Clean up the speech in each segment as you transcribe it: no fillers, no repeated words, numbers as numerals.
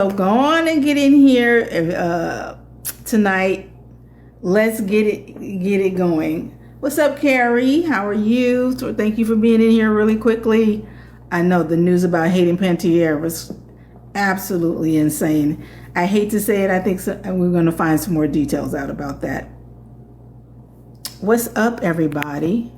So go on and get in here tonight. Let's get it going. What's up, Carrie? How are you? So thank you for being in here really quickly. I know the news about Hayden Panettiere was absolutely insane. I hate to say it. I think we're going to find some more details out about that. What's up, everybody?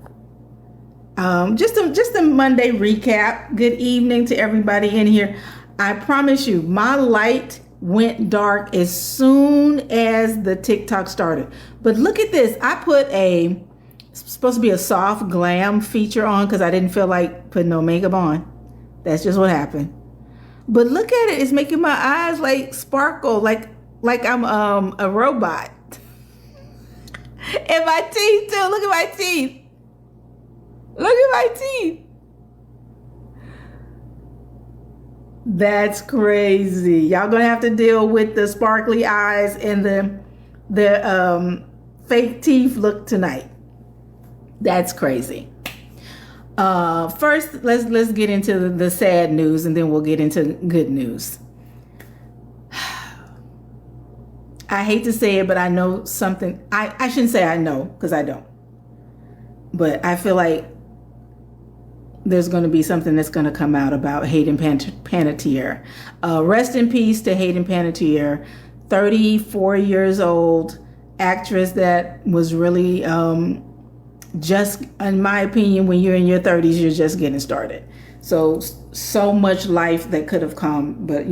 Just a Monday recap. Good evening to everybody in here. I promise you, my light went dark as soon as the TikTok started. But look at this. I put it's supposed to be a soft glam feature on because I didn't feel like putting no makeup on. That's just what happened. But look at it. It's making my eyes like sparkle, like I'm a robot. And my teeth too. Look at my teeth. Look at my teeth. That's crazy. Y'all gonna have to deal with the sparkly eyes and the fake teeth look tonight. That's crazy. First, let's get into the sad news, and then we'll get into good news. I hate to say it, but I know something. I shouldn't say I know, because I don't. But I feel like there's going to be something that's going to come out about Hayden Panettiere. Rest in peace to Hayden Panettiere, 34 years old, actress that was really just, in my opinion, when you're in your 30s, you're just getting started. So much life that could have come, but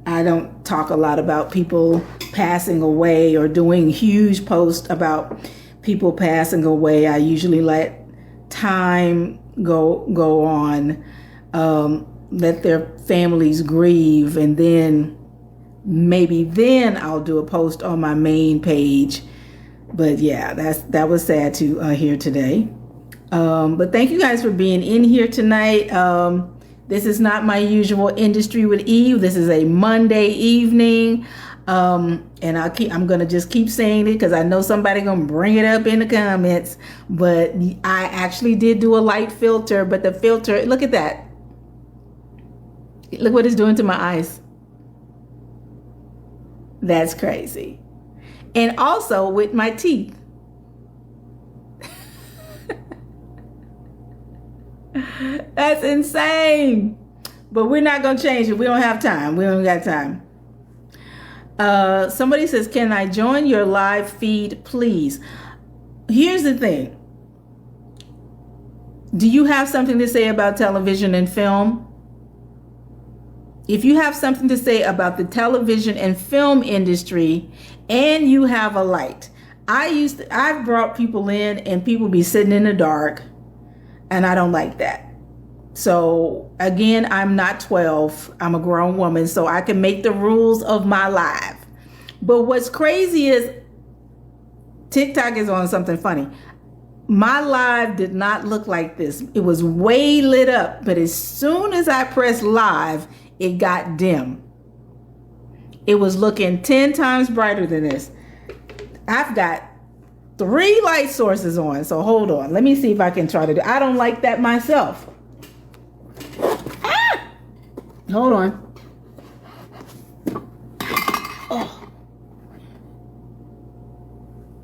I don't talk a lot about people passing away or doing huge posts about people passing away. I usually let time go on, let their families grieve, and then I'll do a post on my main page. But yeah, that was sad to hear today. But thank you guys for being in here tonight. This is not my usual Industry with Eve. This is a Monday evening. And I'm gonna just keep saying it because I know somebody gonna bring it up in the comments. But I actually did do a light filter, but the filter, look at that. Look what it's doing to my eyes. That's crazy. And also with my teeth. That's insane. But we're not gonna change it. We don't have time. We don't got time. Somebody says, can I join your live feed, please? Here's the thing. Do you have something to say about television and film? If you have something to say about the television and film industry and you have a light, I've brought people in and people be sitting in the dark, and I don't like that. So again, I'm not 12. I'm a grown woman, so I can make the rules of my live. But what's crazy is TikTok is on something funny. My live did not look like this. It was way lit up, but as soon as I pressed live, it got dim. It was looking 10 times brighter than this. I've got 3 light sources on, so hold on. Let me see if I can try to do. I don't like that myself. Hold on. Oh.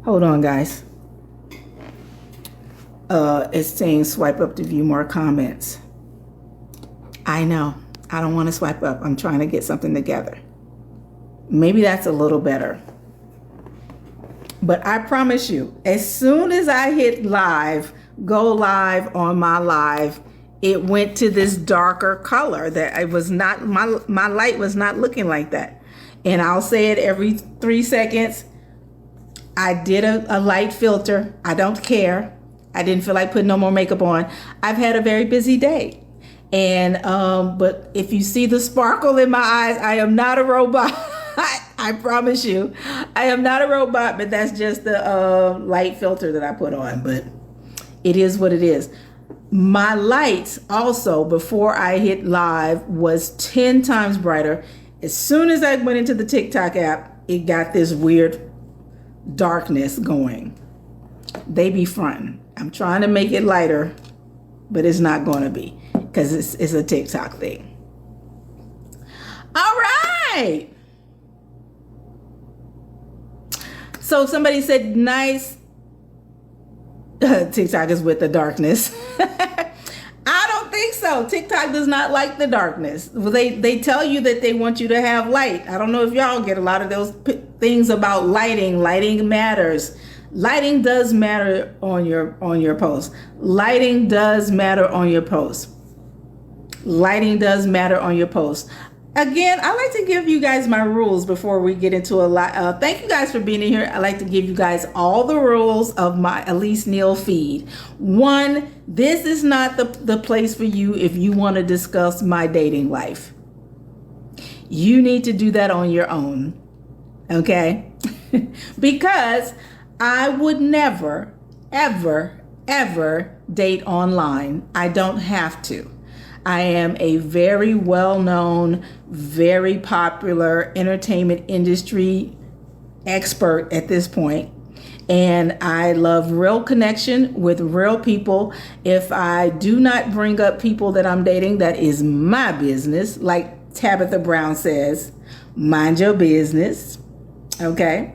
Hold on, guys. It's saying swipe up to view more comments. I know. I don't want to swipe up. I'm trying to get something together. Maybe that's a little better. But I promise you, as soon as I hit live, go live on my live, it went to this darker color that it was not, my light was not looking like that. And I'll say it every 3 seconds. I did a light filter. I don't care. I didn't feel like putting no more makeup on. I've had a very busy day. And, but if you see the sparkle in my eyes, I am not a robot. I promise you, I am not a robot, but that's just the light filter that I put on. But it is what it is. My lights also, before I hit live, was 10 times brighter. As soon as I went into the TikTok app, it got this weird darkness going. They be fronting. I'm trying to make it lighter, but it's not going to be because it's a TikTok thing. All right. right. So somebody said, nice. TikTok is with the darkness. I don't think so. TikTok does not like the darkness. Well, they tell you that they want you to have light. I don't know if y'all get a lot of those things about lighting. Lighting matters. Lighting does matter on your post. Lighting does matter on your post. Lighting does matter on your post. Again, I like to give you guys my rules before we get into a lot. Thank you guys for being in here. I like to give you guys all the rules of my Elise Neal feed. 1, this is not the place for you if you want to discuss my dating life. You need to do that on your own. Okay? Because I would never, ever, ever date online. I don't have to. I am a very well-known, very popular entertainment industry expert at this point. And I love real connection with real people. If I do not bring up people that I'm dating, that is my business. Like Tabitha Brown says, mind your business. Okay?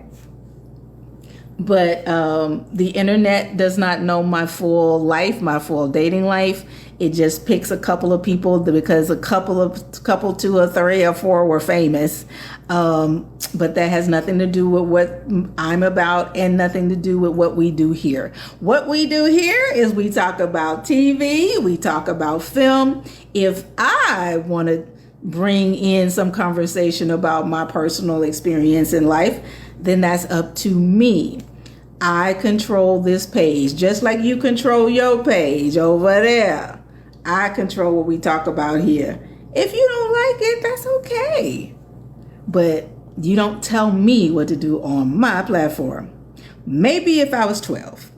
But the internet does not know my full life, my full dating life. It just picks a couple of people because a couple, 2 or 3 or 4 were famous. But that has nothing to do with what I'm about and nothing to do with what we do here. What we do here is we talk about TV, we talk about film. If I want to bring in some conversation about my personal experience in life, then that's up to me. I control this page, just like you control your page over there. I control what we talk about here. If you don't like it, that's okay. But you don't tell me what to do on my platform. Maybe if I was 12.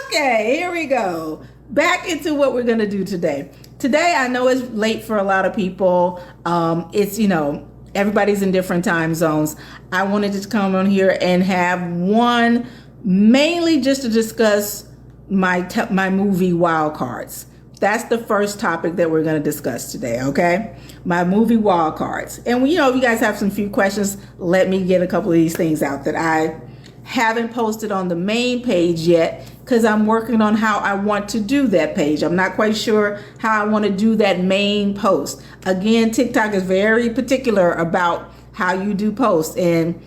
Okay, here we go. Back into what we're going to do today. Today, I know it's late for a lot of people. Everybody's in different time zones. I wanted to come on here and have one mainly just to discuss my movie wild cards. That's the first topic that we're going to discuss today, okay? My movie wild cards. And if you guys have some few questions, let me get a couple of these things out that I haven't posted on the main page yet, because I'm working on how I want to do that page. I'm not quite sure how I want to do that main post. Again, TikTok is very particular about how you do posts. And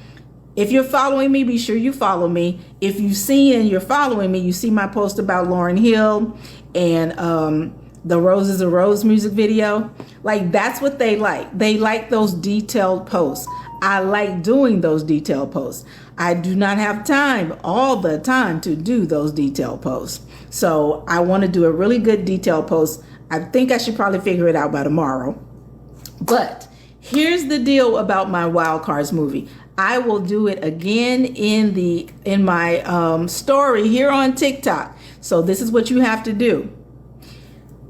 if you're following me, be sure you follow me. If you see and you're following me, you see my post about Lauryn Hill and the Roses a Rose music video. Like, that's what they like. They like those detailed posts. I like doing those detailed posts. I do not have time all the time to do those detailed posts. So I want to do a really good detailed post. I think I should probably figure it out by tomorrow. But here's the deal about my Wild Cards movie. I will do it again in my story here on TikTok. So this is what you have to do.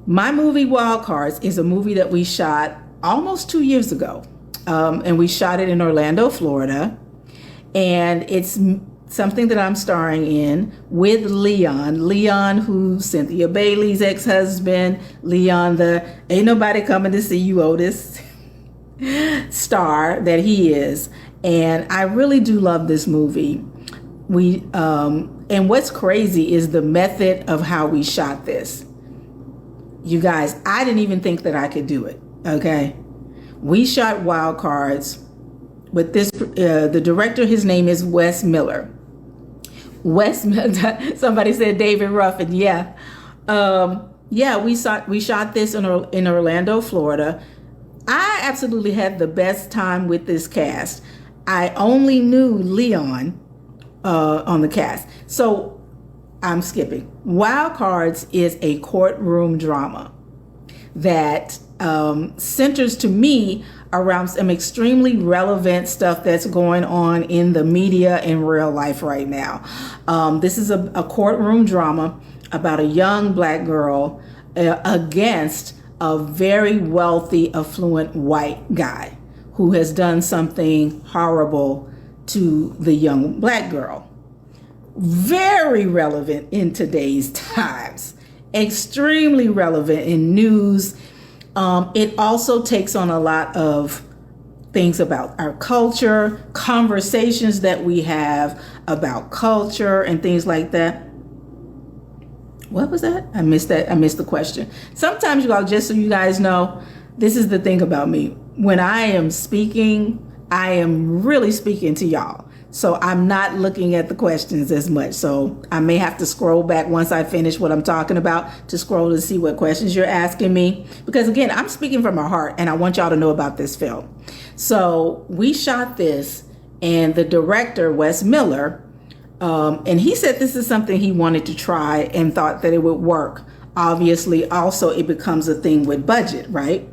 My movie Wild Cards is a movie that we shot almost 2 years ago. And we shot it in Orlando, Florida. And it's something that I'm starring in with Leon. Leon, who's Cynthia Bailey's ex-husband. Leon, the ain't nobody coming to see you, Otis star that he is. And I really do love this movie. And what's crazy is the method of how we shot this. You guys, I didn't even think that I could do it, okay? We shot Wild Cards with this, the director, his name is Wes Miller. Somebody said David Ruffin, yeah. We shot this in Orlando, Florida. I absolutely had the best time with this cast. I only knew Leon on the cast. So I'm skipping. Wild Cards is a courtroom drama that centers to me around some extremely relevant stuff that's going on in the media in real life right now. This is a courtroom drama about a young black girl against a very wealthy, affluent white guy who has done something horrible to the young black girl. Very relevant in today's times. Extremely relevant in news. It also takes on a lot of things about our culture, conversations that we have about culture and things like that. What was that? I missed that. I missed the question. Sometimes, you all, just so you guys know, this is the thing about me. When I am speaking, I am really speaking to y'all. So I'm not looking at the questions as much. So I may have to scroll back once I finish what I'm talking about to scroll to see what questions you're asking me. Because again, I'm speaking from my heart and I want y'all to know about this film. So we shot this, and the director, Wes Miller, and he said this is something he wanted to try and thought that it would work. Obviously, also it becomes a thing with budget, right?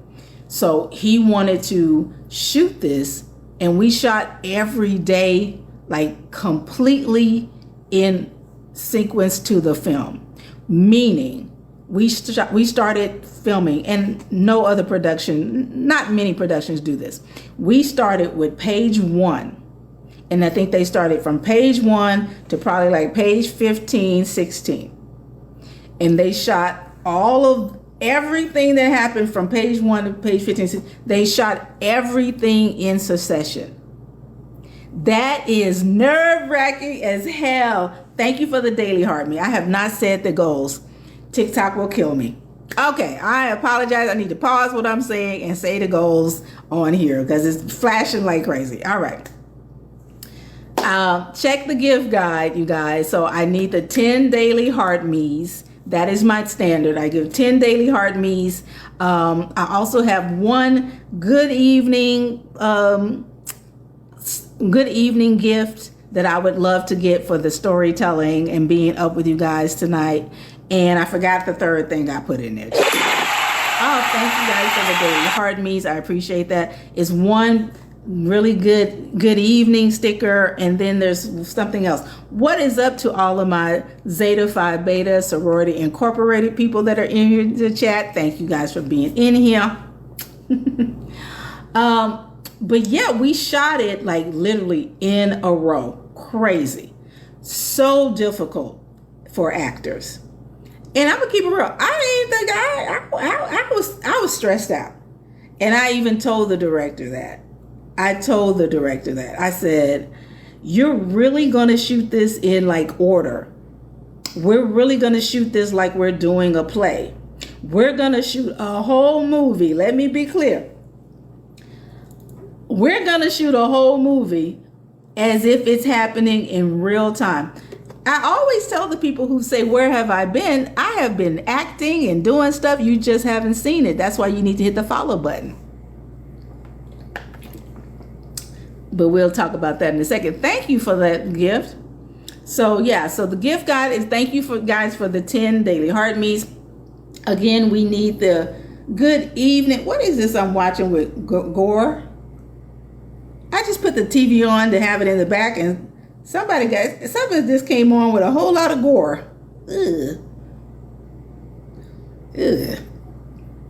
So he wanted to shoot this, and we shot every day, like completely in sequence to the film. Meaning, we started filming, and no other production, not many productions do this. We started with page 1. And I think they started from page 1 to probably like page 15, 16. And they shot all of everything that happened from page 1 to page 15, 16. They shot everything in succession. That is nerve-wracking as hell. Thank you for the daily heart me. I have not said the goals. TikTok will kill me. Okay, I apologize. I need to pause what I'm saying and say the goals on here because it's flashing like crazy. All right. Check the gift guide, you guys. So I need the 10 daily heart me's. That is my standard. I give 10 daily heart me's. I also have one good evening gift that I would love to get for the storytelling and being up with you guys tonight. And I forgot the third thing I put in there. Oh, thank you guys for the daily heart me's. I appreciate that. It's one really good evening sticker, and then there's something else. What is up to all of my Zeta Phi Beta Sorority Incorporated people that are in here in the chat? Thank you guys for being in here. But yeah, we shot it like literally in a row. Crazy. So difficult for actors. And I'm gonna keep it real. I didn't think I was stressed out. And I even told the director that. I said, you're really gonna shoot this in like order. We're really gonna shoot this like we're doing a play. We're gonna shoot a whole movie. Let me be clear. We're gonna shoot a whole movie as if it's happening in real time. I always tell the people who say, where have I been? I have been acting and doing stuff. You just haven't seen it. That's why you need to hit the follow button. But we'll talk about that in a second. Thank you for that gift. So yeah, so the gift guide is thank you for guys for the 10 daily heart me's. Again, we need the good evening. What is this I'm watching with gore? I just put the TV on to have it in the back, and something just came on with a whole lot of gore. Ugh.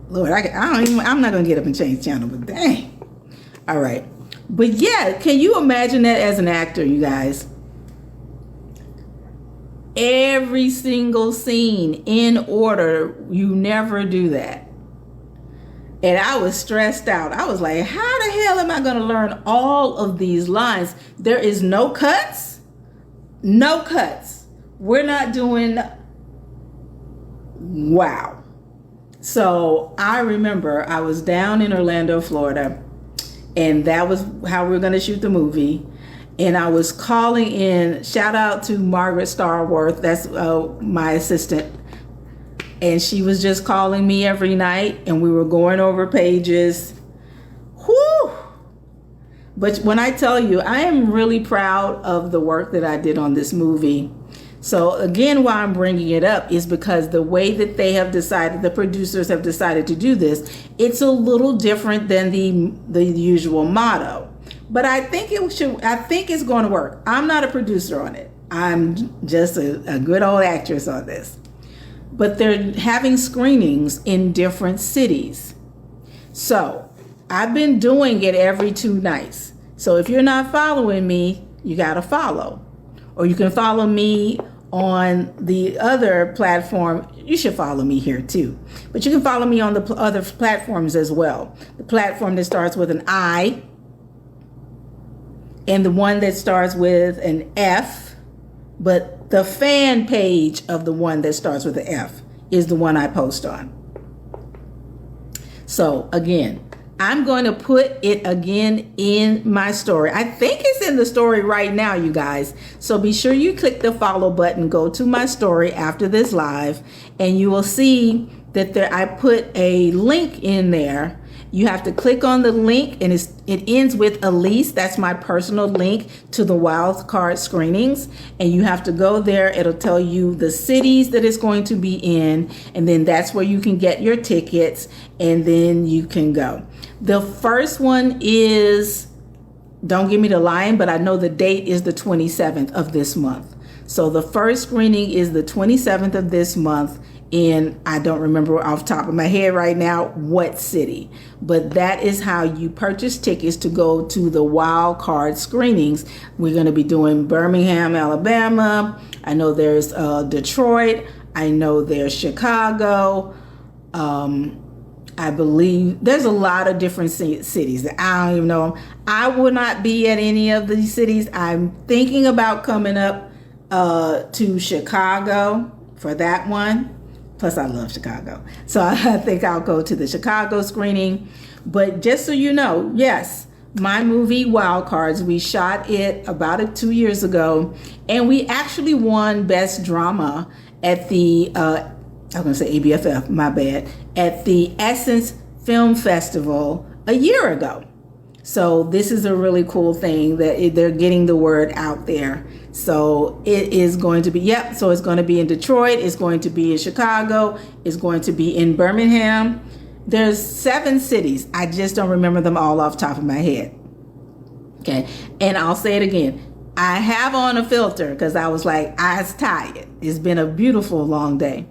Lord, I'm not gonna get up and change channel, but dang. All right. But yeah, can you imagine that as an actor, you guys? Every single scene in order, you never do that. And I was stressed out. I was like, how the hell am I going to learn all of these lines? There is no cuts. No cuts. We're not doing... Wow. So I remember I was down in Orlando, Florida, and that was how we were going to shoot the movie. And I was calling in, shout out to Margaret Starworth, that's my assistant. And she was just calling me every night, and we were going over pages. Whew! But when I tell you, I am really proud of the work that I did on this movie. So again, why I'm bringing it up is because the way that they have decided, the producers have decided to do this, it's a little different than the usual motto. But I think it's going to work. I'm not a producer on it. I'm just a good old actress on this. But they're having screenings in different cities. So I've been doing it every 2 nights. So if you're not following me, you got to follow. Or you can follow me on the other platform, you should follow me here too. But you can follow me on the other platforms as well. The platform that starts with an I and the one that starts with an F, but the fan page of the one that starts with an F is the one I post on. So again, I'm going to put it again in my story. I think it's in the story right now, you guys. So be sure you click the follow button, go to my story after this live, and you will see that I put a link in there. You have to click on the link, and it ends with Elise. That's my personal link to the wild card screenings. And you have to go there. It'll tell you the cities that it's going to be in. And then that's where you can get your tickets. And then you can go. The first one is, don't give me the line, but I know the date is the 27th of this month. So the first screening is the 27th of this month. And I don't remember off the top of my head right now what city, but that is how you purchase tickets to go to the wild card screenings. We're going to be doing Birmingham, Alabama. I know there's Detroit. I know there's Chicago. I believe there's a lot of different cities that I don't even know. I will not be at any of these cities. I'm thinking about coming up to Chicago for that one. Plus, I love Chicago. So I think I'll go to the Chicago screening. But just so you know, yes, my movie Wild Cards, we shot it about 2 years ago. And we actually won Best Drama at the, I was going to say ABFF, my bad, at the Essence Film Festival a year ago. So this is a really cool thing that they're getting the word out there. So it is going to be, so it's going to be in Detroit, it's going to be in Chicago, it's going to be in Birmingham. There's 7 cities. I just don't remember them all off the top of my head. Okay, and I'll say it again. I have on a filter because I was like, I was tired. It's been a beautiful long day.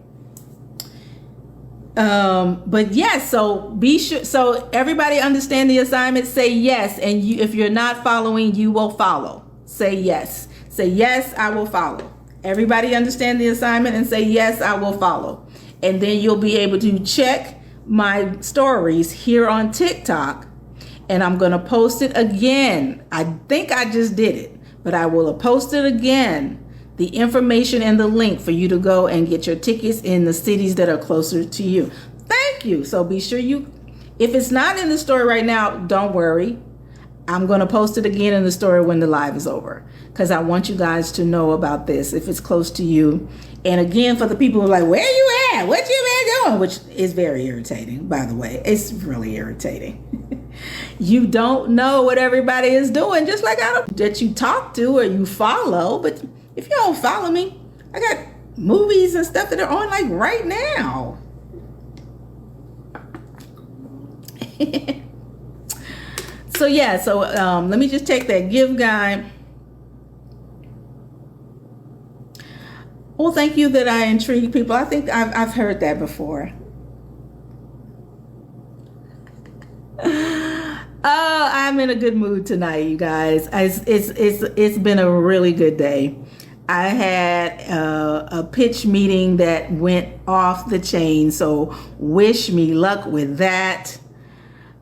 But yes, so be sure, so everybody understand the assignment, say yes. And if you're not following, you will follow. Say yes. Say yes, I will follow. Everybody understand the assignment and say yes, I will follow. And then you'll be able to check my stories here on TikTok. And I'm going to post it again. I think I just did it, but I will post it again. The information and the link for you to go and get your tickets in the cities that are closer to you. Thank you. So be sure if it's not in the story right now, don't worry. I'm going to post it again in the story when the live is over, because I want you guys to know about this if it's close to you. And again, for the people who are like, where you at? What you been doing? Which is very irritating, by the way. It's really irritating. You don't know what everybody is doing, just like I don't that you talk to or you follow. But if you don't follow me, I got movies and stuff that are on like right now. So yeah, let me just take that gift guide. Well, thank you that I intrigue people. I think I've heard that before. Oh, I'm in a good mood tonight, you guys. It's been a really good day. I had a pitch meeting that went off the chain, so wish me luck with that.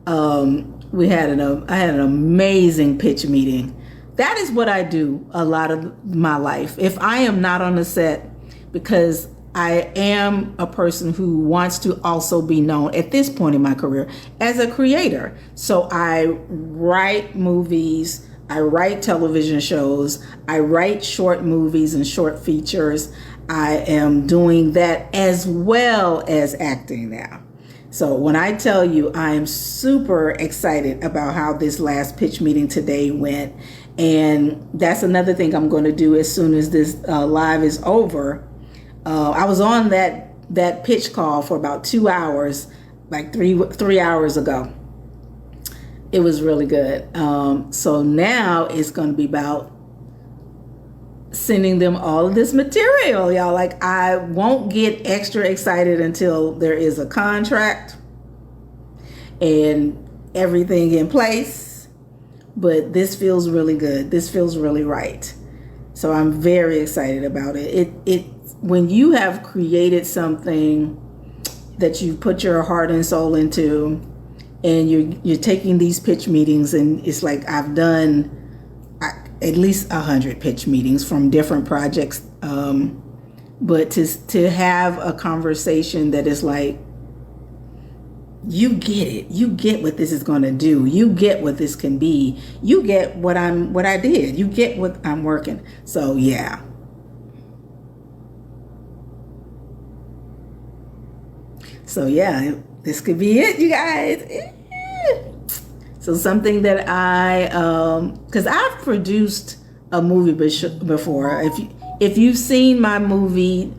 I had an amazing pitch meeting. That is what I do a lot of my life. If I am not on the set, because I am a person who wants to also be known at this point in my career as a creator. So I write movies, I write television shows, I write short movies and short features. I am doing that as well as acting now. So when I tell you I am super excited about how this last pitch meeting today went, and that's another thing I'm going to do as soon as this live is over. I was on that pitch call for about 2 hours, like three hours ago. It was really good. So now it's going to be about sending them all of this material, y'all. Like, I won't get extra excited until there is a contract and everything in place. But this feels really good. This feels really right. So I'm very excited about it. It when you have created something that you put your heart and soul into, and you're taking these pitch meetings, and it's like I've done at least 100 pitch meetings from different projects, but to have a conversation that is like, you get it, you get what this is going to do, you get what this can be, you get what I did, you get what I'm working. So yeah. So yeah, this could be it, you guys. So something that because I've produced a movie before. If you've seen my movie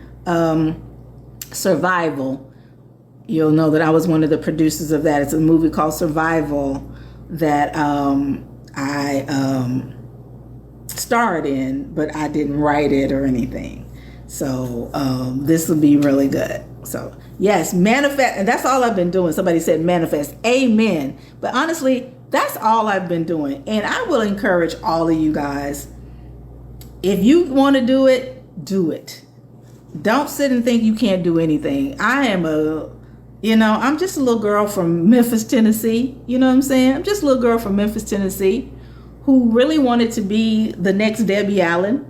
Survival, you'll know that I was one of the producers of that. It's a movie called Survival that I starred in, but I didn't write it or anything. So this will be really good. So yes, manifest, and that's all I've been doing. Somebody said manifest, amen. But honestly, that's all I've been doing. And I will encourage all of you guys, if you want to do it, do it. Don't sit and think you can't do anything. I'm just a little girl from Memphis, Tennessee. You know what I'm saying? I'm just a little girl from Memphis, Tennessee, who really wanted to be the next Debbie Allen,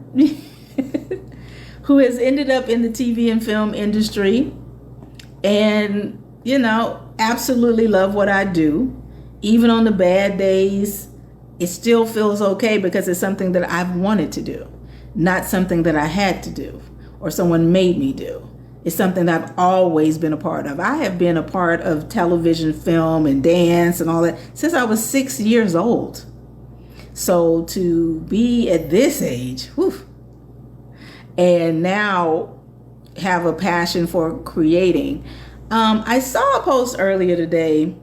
who has ended up in the TV and film industry, and absolutely love what I do. Even on the bad days, it still feels okay because it's something that I've wanted to do, not something that I had to do or someone made me do. It's something that I've always been a part of. I have been a part of television, film, and dance and all that since I was 6 years old. So to be at this age, whew, and now have a passion for creating. I saw a post earlier today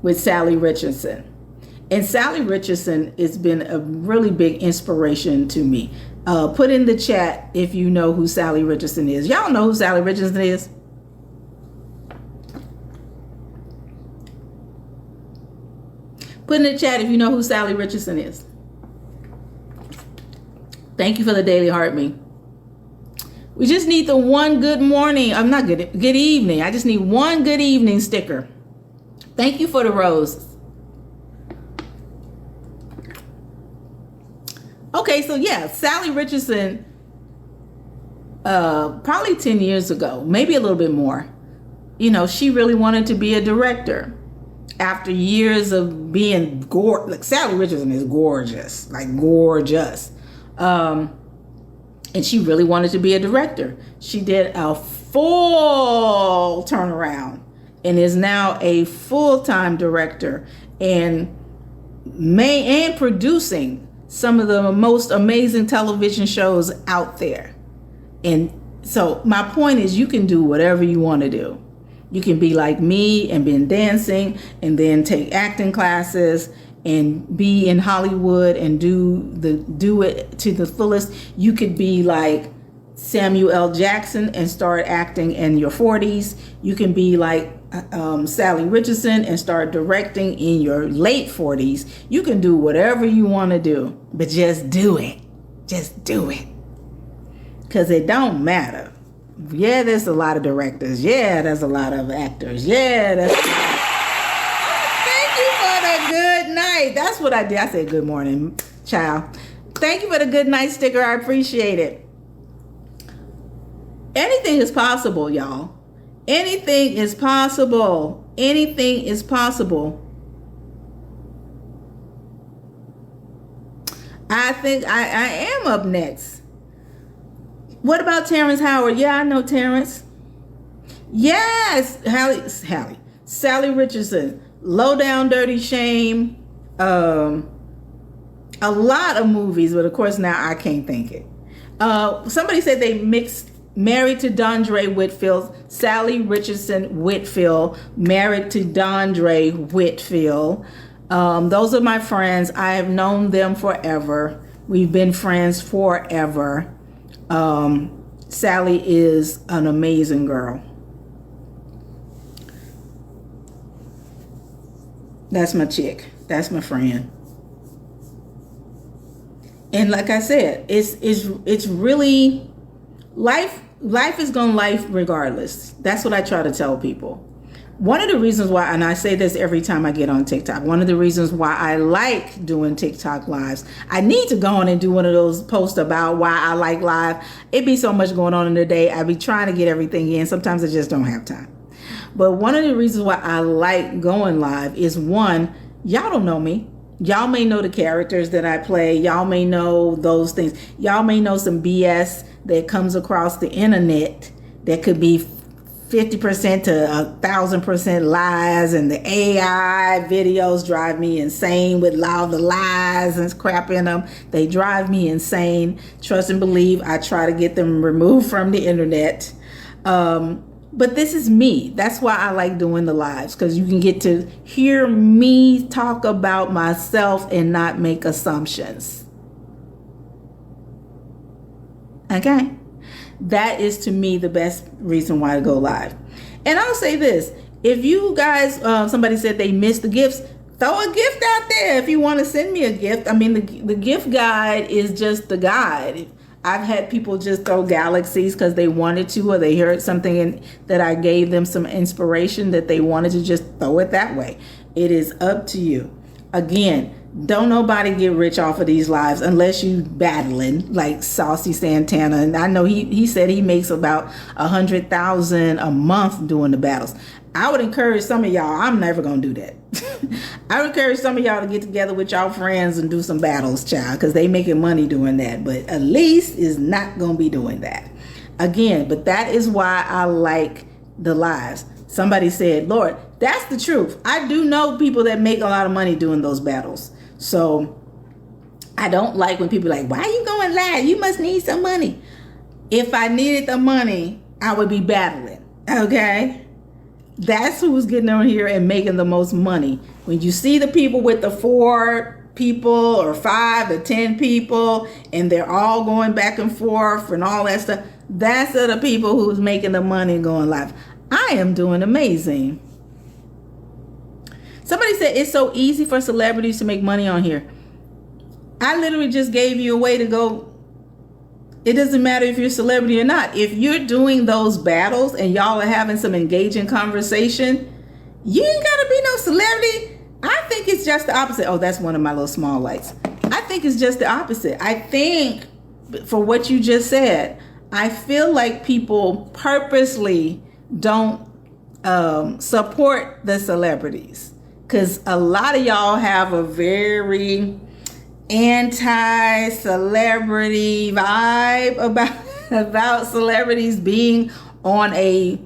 with Sally Richardson. And Sally Richardson has been a really big inspiration to me. Put in the chat if you know who Sally Richardson is. Y'all know who Sally Richardson is? Put in the chat if you know who Sally Richardson is. Thank you for the daily heart me. We just need the one good morning. I'm not good evening. I just need one good evening sticker. Thank you for the roses. Okay, so yeah, Sally Richardson, probably 10 years ago, maybe a little bit more, she really wanted to be a director. After years of being like Sally Richardson is gorgeous, like gorgeous. And she really wanted to be a director. She did a full turnaround and is now a full-time director and producing some of the most amazing television shows out there. And so my point is, you can do whatever you want to do. You can be like me and been dancing and then take acting classes and be in Hollywood and do it to the fullest. You could be like Samuel L. Jackson and start acting in your 40s. You can be like Sally Richardson and start directing in your late 40s. You can do whatever you want to do, but just do it. Just do it. Because it don't matter. Yeah, there's a lot of directors. Yeah, there's a lot of actors. Yeah, that's... Thank you for the good night. That's what I did. I said good morning, child. Thank you for the good night sticker. I appreciate it. Anything is possible, y'all. Anything is possible. Anything is possible. I think I am up next. What about Terrence Howard? Yeah, I know Terrence. Yes, Hallie. Sally Richardson. Low Down Dirty Shame. A lot of movies, but of course now I can't think it. Somebody said they mixed Married to Dondre Whitfield, Sally Richardson Whitfield, Married to Dondre Whitfield. Those are my friends. I have known them forever. We've been friends forever. Sally is an amazing girl. That's my chick. That's my friend. And like I said, it's really life is gonna life regardless. That's what I try to tell people. One of the reasons why, and I say this every time I get on TikTok, one of the reasons why I like doing TikTok lives, I need to go on and do one of those posts about why I like live. It be so much going on in the day. I be trying to get everything in. Sometimes I just don't have time. But one of the reasons why I like going live is, one, y'all don't know me. Y'all may know the characters that I play. Y'all may know those things. Y'all may know some BS that comes across the internet that could be 50% to 1,000% lies, and the AI videos drive me insane with all the lies and crap in them. They drive me insane. Trust and believe, I try to get them removed from the internet. But this is me. That's why I like doing the lives, because you can get to hear me talk about myself and not make assumptions. Okay? That is, to me, the best reason why to go live. And I'll say this. If you guys, somebody said they missed the gifts, throw a gift out there if you want to send me a gift. I mean, the gift guide is just the guide. I've had people just throw galaxies because they wanted to, or they heard something that I gave them some inspiration that they wanted to just throw it that way. It is up to you. Again, don't nobody get rich off of these lives unless you battling like Saucy Santana. And I know he said he makes about 100,000 a month doing the battles. I would encourage some of y'all, I'm never going to do that. I would encourage some of y'all to get together with y'all friends and do some battles, child, because they making money doing that. But Elise is not going to be doing that. Again, but that is why I like the lives. Somebody said, Lord, that's the truth. I do know people that make a lot of money doing those battles. So I don't like when people are like, why are you going live? You must need some money. If I needed the money, I would be battling. Okay? That's who's getting on here and making the most money. When you see the people with the 4 people or 5 or 10 people, and they're all going back and forth and all that stuff, that's the people who's making the money and going live. I am doing amazing. Somebody said it's so easy for celebrities to make money on here. I literally just gave you a way to go. It doesn't matter if you're a celebrity or not. If you're doing those battles and y'all are having some engaging conversation, you ain't got to be no celebrity. I think it's just the opposite. Oh, that's one of my little small lights. I think it's just the opposite. I think, for what you just said, I feel like people purposely don't support the celebrities, because a lot of y'all have a very anti-celebrity vibe about celebrities being on a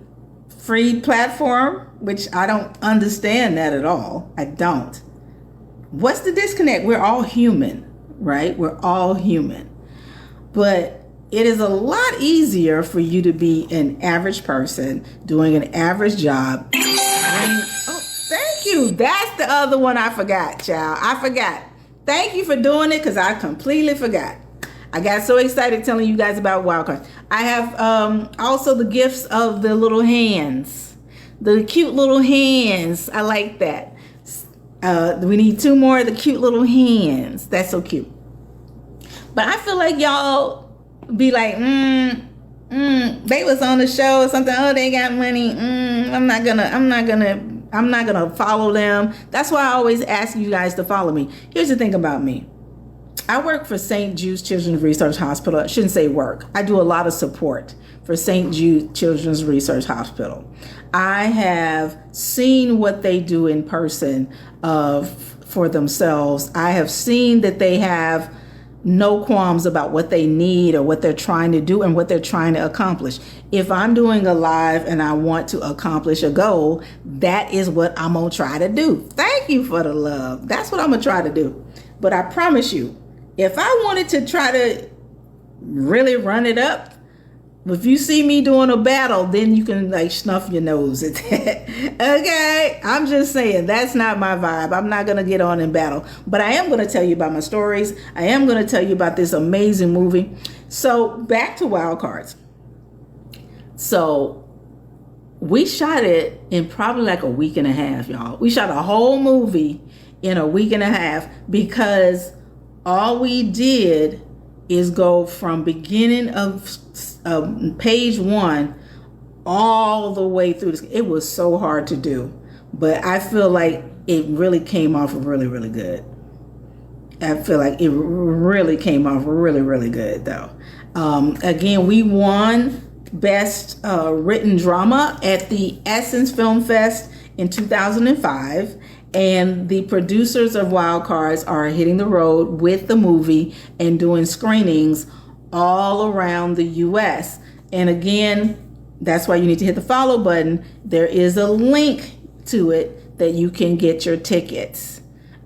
free platform, which I don't understand that at all. I don't. What's the disconnect? We're all human, right? We're all human. But it is a lot easier for you to be an average person doing an average job. Oh, thank you. That's the other one I forgot, child. I forgot. Thank you for doing it, because I completely forgot. I got so excited telling you guys about wildcards. I have also the gifts of the little hands. The cute little hands. I like that. We need 2 more of the cute little hands. That's so cute. But I feel like y'all be like, they was on the show or something. Oh, they got money. I'm not gonna follow them. That's why I always ask you guys to follow me. Here's the thing about me. I work for St. Jude's Children's Research Hospital. I shouldn't say work. I do a lot of support for St. Jude Children's Research Hospital. I have seen what they do in person for themselves. I have seen that they have no qualms about what they need or what they're trying to do and what they're trying to accomplish. If I'm doing a live and I want to accomplish a goal, that is what I'm going to try to do. Thank you for the love. That's what I'm going to try to do. But I promise you, if I wanted to try to really run it up, if you see me doing a battle, then you can like snuff your nose at that. Okay? I'm just saying, that's not my vibe. I'm not going to get on in battle. But I am going to tell you about my stories. I am going to tell you about this amazing movie. So back to Wild Cards. So we shot it in probably like a week and a half, y'all. We shot a whole movie in a week and a half because All we did is go from beginning of page 1 all the way through this. It was so hard to do, but I feel like it really came off really, really good. I feel like it really came off really, really good, though. Again, we won Best Written Drama at the Essence Film Fest in 2005. And the producers of Wild Cards are hitting the road with the movie and doing screenings all around the U.S. And again, that's why you need to hit the follow button. There is a link to it that you can get your tickets.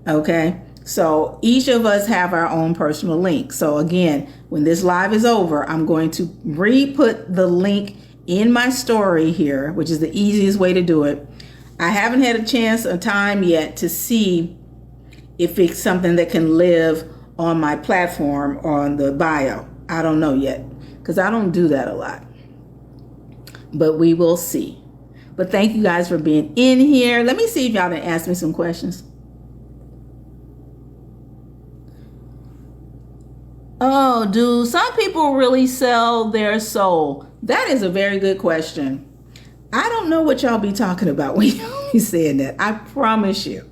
Okay? So each of us have our own personal link. So again, when this live is over, I'm going to re-put the link in my story here, which is the easiest way to do it. I haven't had a chance or time yet to see if it's something that can live on my platform or on the bio. I don't know yet, because I don't do that a lot. But we will see. But thank you guys for being in here. Let me see if y'all didn't ask me some questions. Oh, do some people really sell their soul? That is a very good question. I don't know what y'all be talking about when y'all be saying that. I promise you.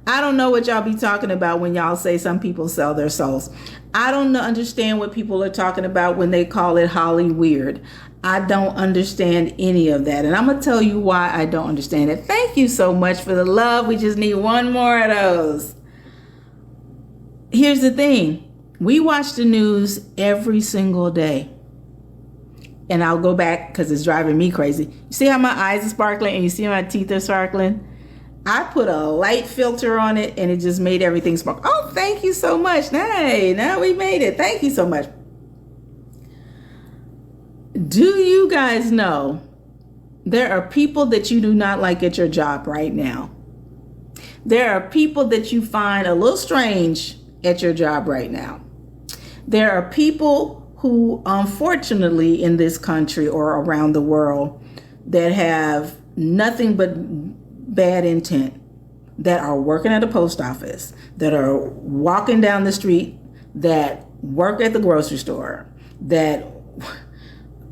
I don't know what y'all be talking about when y'all say some people sell their souls. I don't understand what people are talking about when they call it Holly weird. I don't understand any of that. And I'm going to tell you why I don't understand it. Thank you so much for the love. We just need one more of those. Here's the thing. We watch the news every single day. And I'll go back because it's driving me crazy. You see how my eyes are sparkling and you see my teeth are sparkling? I put a light filter on it and it just made everything sparkle. Oh, thank you so much. Hey, now we made it. Thank you so much. Do you guys know there are people that you do not like at your job right now? There are people that you find a little strange at your job right now. There are people who, unfortunately, in this country or around the world, that have nothing but bad intent, that are working at a post office, that are walking down the street, that work at the grocery store, that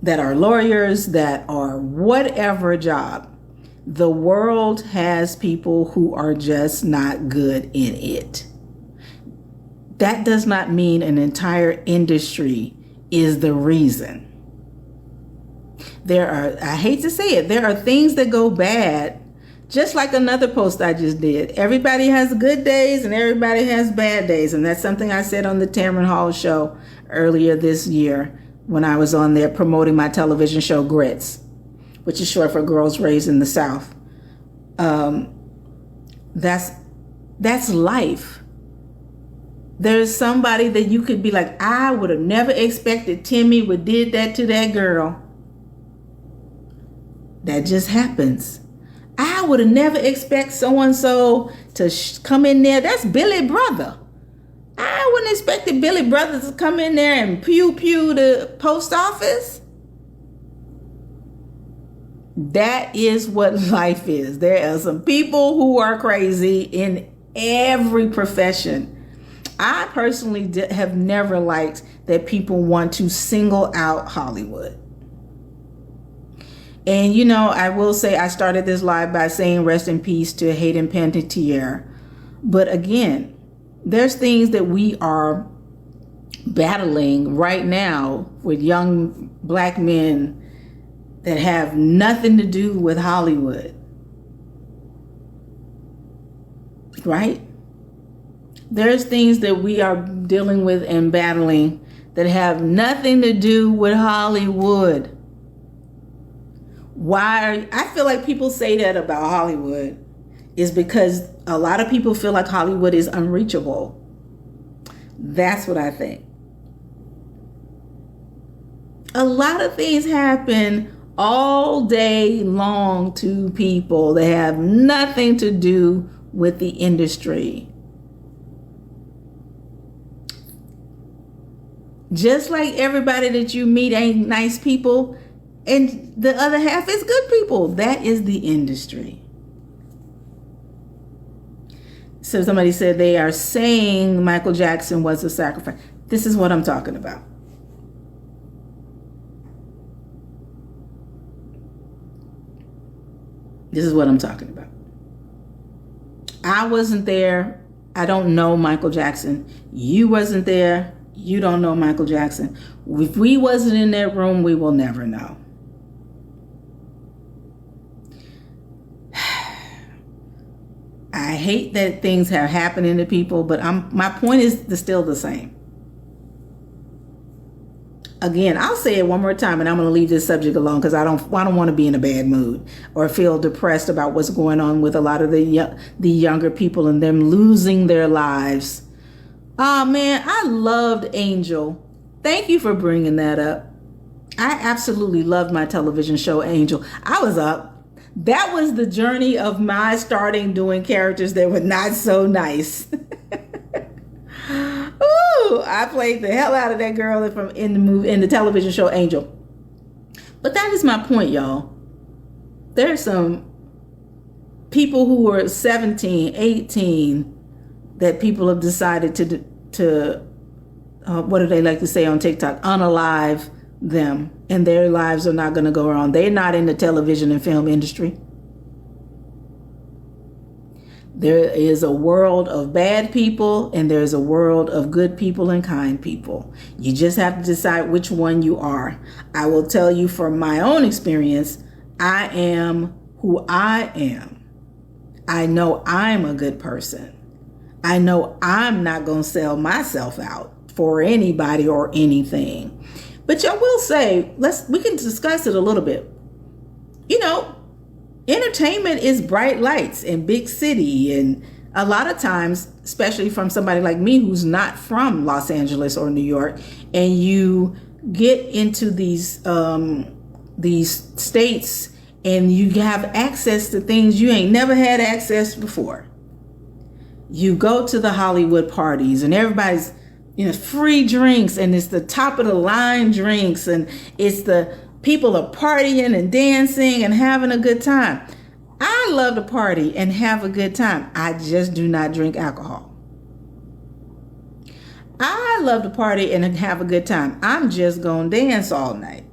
are lawyers, that are whatever job. The world has people who are just not good in it. That does not mean an entire industry is the reason. There are, I hate to say it, there are things that go bad, just like another post I just did. Everybody has good days and everybody has bad days. And that's something I said on the Tamron Hall show earlier this year when I was on there promoting my television show Grits, which is short for Girls Raised in the South. That's life. There's somebody that you could be like, I would have never expected Timmy would did that to that girl. That just happens. I would have never expect so-and-so to come in there. That's Billy Brother. I wouldn't expect Billy Brother to come in there and pew-pew the post office. That is what life is. There are some people who are crazy in every profession. I personally have never liked that people want to single out Hollywood. And, you know, I will say I started this live by saying rest in peace to Hayden Panettiere. But again, there's things that we are battling right now with young black men that have nothing to do with Hollywood. Right? There's things that we are dealing with and battling that have nothing to do with Hollywood. Why? I feel like people say that about Hollywood is because a lot of people feel like Hollywood is unreachable. That's what I think. A lot of things happen all day long to people that have nothing to do with the industry. Just like everybody that you meet ain't nice people, and the other half is good people. That is the industry. So somebody said they are saying Michael Jackson was a sacrifice. This is what I'm talking about. This is what I'm talking about. I wasn't there. I don't know Michael Jackson. You wasn't there. You don't know Michael Jackson. If we wasn't in that room, we will never know. I hate that things are happening to people, but my point is still the same. Again, I'll say it one more time, and I'm going to leave this subject alone because I don't want to be in a bad mood or feel depressed about what's going on with a lot of the younger people and them losing their lives. Oh man, I loved Angel. Thank you for bringing that up. I absolutely loved my television show Angel. I was up. That was the journey of my starting doing characters that were not so nice. Ooh, I played the hell out of that girl in the television show Angel. But that is my point, y'all. There's some people who were 17, 18 that people have decided to what do they like to say on TikTok? Unalive them, and their lives are not going to go on. They're not in the television and film industry. There is a world of bad people and there's a world of good people and kind people. You just have to decide which one you are. I will tell you from my own experience, I am who I am. I know I'm a good person. I know I'm not going to sell myself out for anybody or anything. But I will say, we can discuss it a little bit. You know, entertainment is bright lights in big city, and a lot of times, especially from somebody like me who's not from Los Angeles or New York, and you get into these states and you have access to things you ain't never had access before. You go to the Hollywood parties and everybody's, free drinks, and it's the top of the line drinks, and it's the people are partying and dancing and having a good time. I love to party and have a good time. I just do not drink alcohol. I love to party and have a good time. I'm just going to dance all night.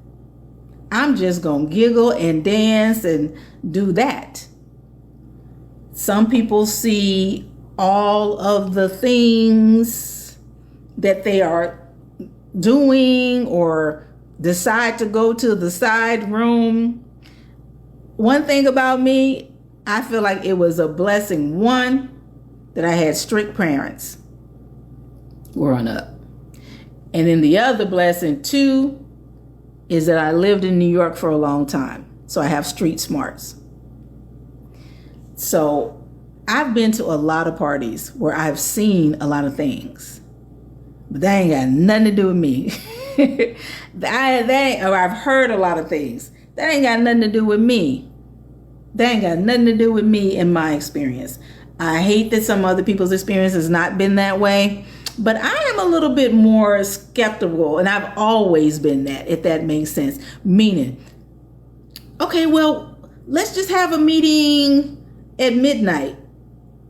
I'm just going to giggle and dance and do that. Some people see all of the things that they are doing or decide to go to the side room. One thing about me, I feel like it was a blessing. One, that I had strict parents growing up. And then the other blessing, two, is that I lived in New York for a long time. So I have street smarts. So I've been to a lot of parties where I've seen a lot of things. But that ain't got nothing to do with me. I've heard a lot of things. That ain't got nothing to do with me. That ain't got nothing to do with me in my experience. I hate that some other people's experience has not been that way. But I am a little bit more skeptical, and I've always been that, if that makes sense. Meaning, okay, well, let's just have a meeting at midnight.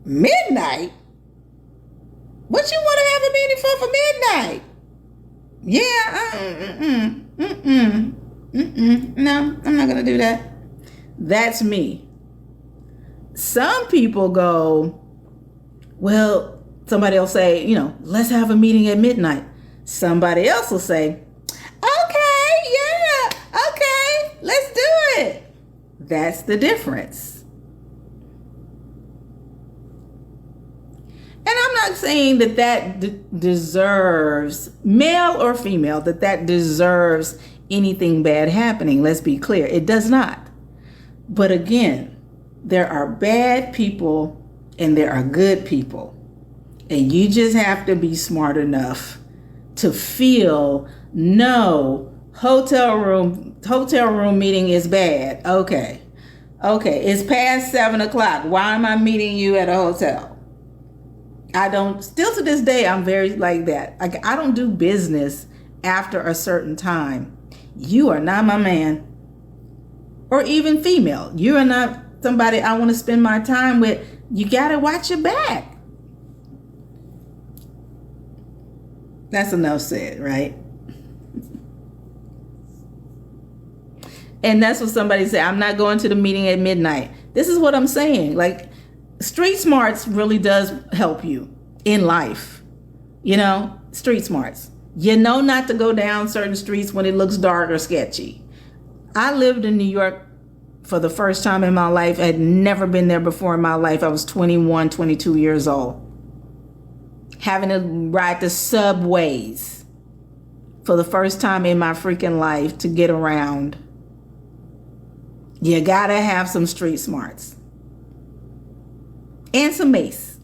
Midnight? What you want to have a meeting for midnight? No, I'm not going to do that. That's me. Some people go, well, somebody will say, let's have a meeting at midnight. Somebody else will say, okay, let's do it. That's the difference. And I'm not saying that deserves, male or female, that deserves anything bad happening. Let's be clear. It does not. But again, there are bad people and there are good people. And you just have to be smart enough to feel, no, hotel room meeting is bad. Okay, it's past 7:00. Why am I meeting you at a hotel? Still to this day, I'm very like that. I don't do business after a certain time. You are not my man. Or even female. You are not somebody I want to spend my time with. You got to watch your back. That's enough said, right? And that's what somebody said. I'm not going to the meeting at midnight. This is what I'm saying. Like, street smarts really does help you in life. You know, street smarts. You know not to go down certain streets when it looks dark or sketchy. I lived in New York for the first time in my life. I had never been there before in my life. I was 21, 22 years old. Having to ride the subways for the first time in my freaking life to get around. You gotta have some street smarts. And some mace.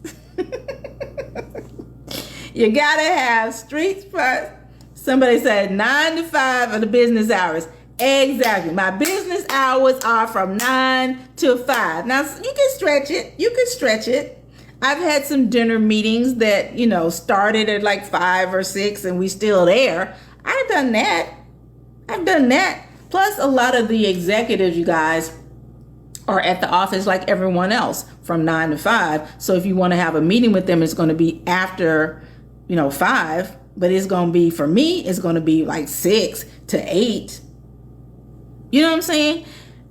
You gotta have street smarts. Somebody said 9 to 5 are the business hours. Exactly. My business hours are from 9 to 5. Now, you can stretch it. You can stretch it. I've had some dinner meetings that, you know, started at like 5 or 6 and we still there. I've done that. Plus, a lot of the executives, you guys, are at the office like everyone else from 9 to 5. So if you want to have a meeting with them, it's going to be after, 5. But it's going to be, for me, it's going to be like 6 to 8. You know what I'm saying?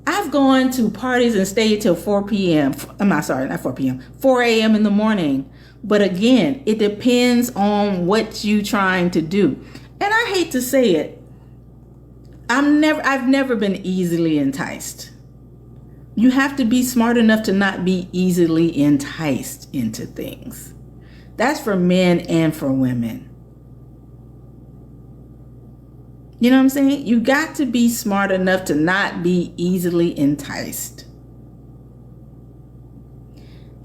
I've gone to parties and stayed till 4 p.m. Not 4 p.m. 4 a.m. in the morning. But again, it depends on what you're trying to do. And I hate to say it, I've never been easily enticed. You have to be smart enough to not be easily enticed into things. That's for men and for women. You know what I'm saying? You got to be smart enough to not be easily enticed.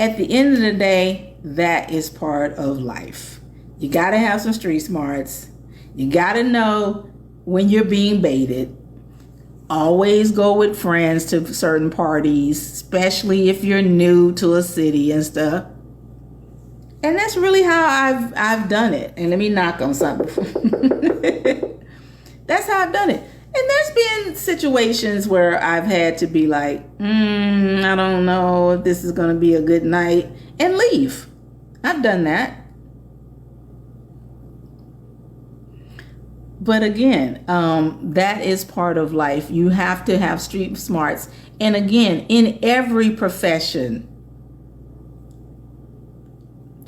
At the end of the day, that is part of life. You got to have some street smarts. You got to know when you're being baited. Always go with friends to certain parties, especially if you're new to a city and stuff. And that's really how I've done it. And let me knock on something. That's how I've done it. And there's been situations where I've had to be like, I don't know if this is going to be a good night, and leave. I've done that. But again, that is part of life. You have to have street smarts. And again, in every profession,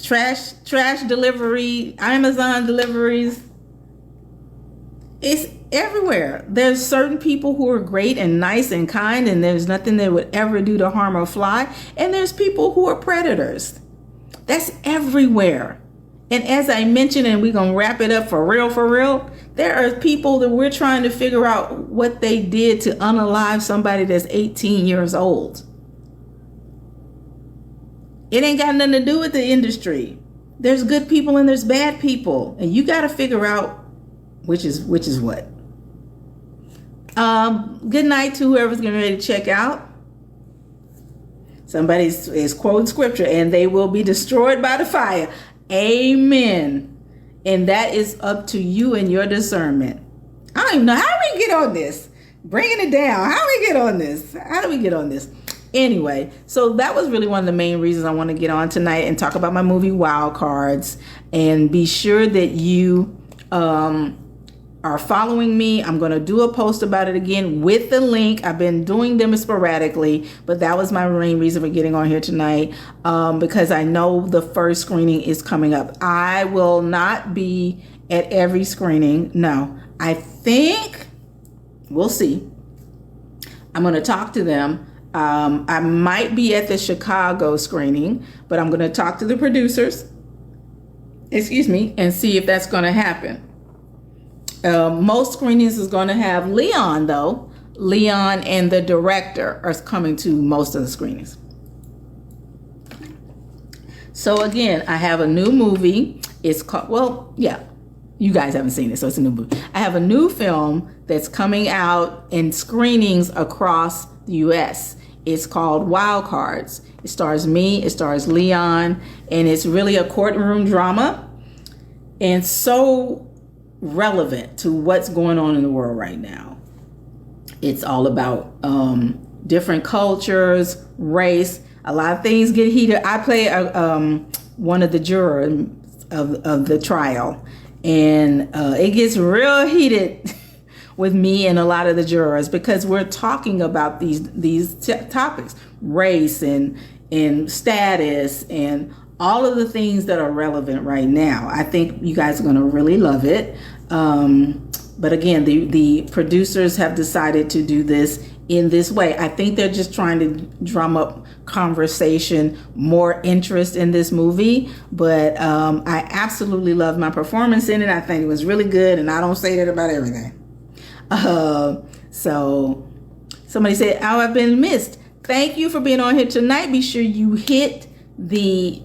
trash delivery, Amazon deliveries, it's everywhere. There's certain people who are great and nice and kind, and there's nothing they would ever do to harm or fly. And there's people who are predators. That's everywhere. And as I mentioned, and we're going to wrap it up for real, there are people that we're trying to figure out what they did to unalive somebody that's 18 years old. It ain't got nothing to do with the industry. There's good people and there's bad people. And you got to figure out which is what. Good night to whoever's getting ready to check out. Somebody is quoting scripture, and they will be destroyed by the fire. Amen. And that is up to you and your discernment. I don't even know how we get on this. Bringing it down. How do we get on this? Anyway, so that was really one of the main reasons I want to get on tonight and talk about my movie Wild Cards. And be sure that you are following me. I'm going to do a post about it again with the link. I've been doing them sporadically, but that was my main reason for getting on here tonight, because I know the first screening is coming up. I will not be at every screening. No, I think we'll see. I'm going to talk to them. I might be at the Chicago screening, but I'm going to talk to the producers, and see if that's going to happen. Most screenings is going to have Leon, though. Leon and the director are coming to most of the screenings. So again, I have a new movie. It's called, you guys haven't seen it, so it's a new movie. I have a new film that's coming out in screenings across the U.S. It's called Wild Cards. It stars me, it stars Leon, and it's really a courtroom drama. And so relevant to what's going on in the world right now. It's all about different cultures, race. A lot of things get heated. I play one of the jurors of the trial, And it gets real heated with me and a lot of the jurors because we're talking about these topics, race and status and all of the things that are relevant right now. I think you guys are going to really love it. But again, the producers have decided to do this in this way. I think they're just trying to drum up conversation, more interest in this movie. But I absolutely love my performance in it. I think it was really good, and I don't say that about everything. So somebody said, "Oh, I've been missed." Thank you for being on here tonight. Be sure you hit the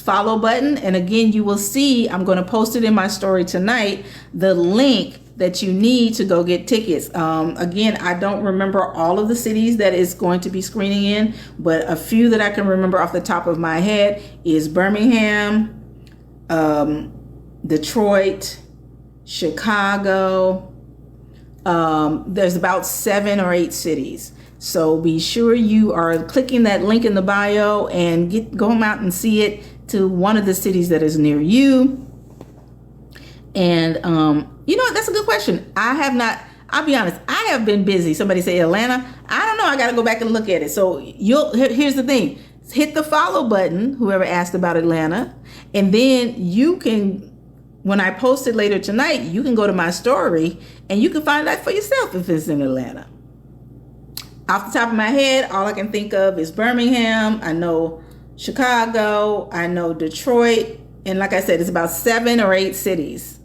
follow button, and again, you will see, I'm going to post it in my story tonight, the link that you need to go get tickets. Again, I don't remember all of the cities that is going to be screening in, but a few that I can remember off the top of my head is Birmingham, Detroit, Chicago. There's about 7 or 8 cities. So be sure you are clicking that link in the bio and go out and see it to one of the cities that is near you. And you know what? That's a good question. I'll be honest, I have been busy. Somebody say Atlanta. I don't know. I got to go back and look at it. So here's the thing. Hit the follow button, whoever asked about Atlanta. And then you can, when I post it later tonight, you can go to my story and you can find out for yourself if it's in Atlanta. Off the top of my head, all I can think of is Birmingham. I know Chicago. I know Detroit. And like I said, it's about 7 or 8 cities,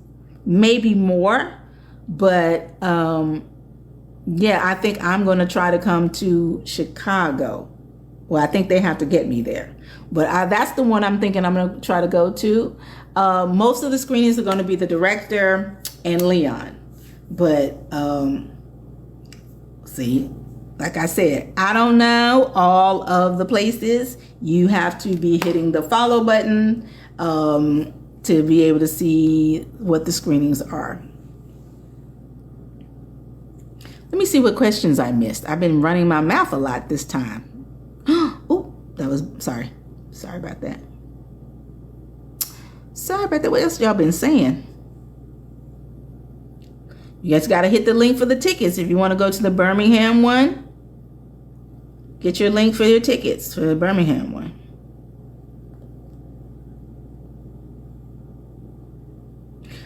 maybe more. But yeah, I think I'm going to try to come to Chicago. Well, I think they have to get me there. But that's the one I'm thinking I'm going to try to go to. Most of the screenings are going to be the director and Leon. But see, like I said, I don't know all of the places. You have to be hitting the follow button to be able to see what the screenings are. Let me see what questions I missed. I've been running my mouth a lot this time. Oh, that was, sorry. Sorry about that. Sorry about that. What else y'all been saying? You guys got to hit the link for the tickets. If you want to go to the Birmingham one, get your link for your tickets for the Birmingham one.